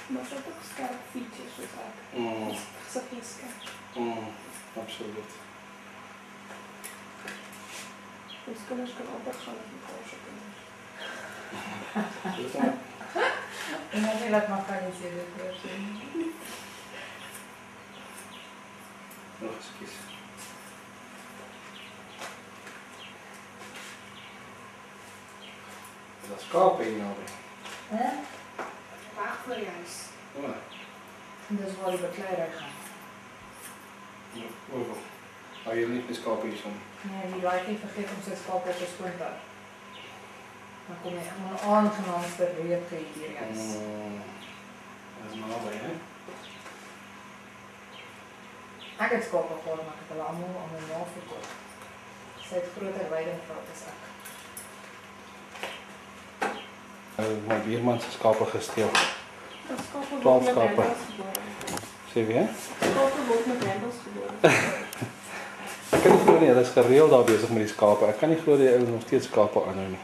Maar dat ook scherp features soos ek. Gesiggies skerp. Absoluut. Ons kinders kan amper gaan met mekaar se kinders. En natuurlijk mag ik niet zeggen. Nog eens kies. Dat is skaap hier nou. Wacht voor je huis. Ja. Dus waar je bekleedder gaan. Hoeveel? Hou je niet met skaap hier zo? Nee, die lijkt niet vergeten om zijn skap op te sprinten. Dan kom je helemaal aangenaamste reepje hier juist. Dat is maar al bij, hè? Ik heb skapen gehad, maar ik heb het allemaal aan mijn naam verkocht. Zij het groter weiding groot is ek. My buurman se skape gesteel. Dat skape 12 word met skape. hendels gebore. Sê wie? Skape word met hendels gebore. Ek kan nie glo nie, hulle is gereeld daar besig met die skape. Ek kan nie glo die ouens nog steeds skape aanhou nie.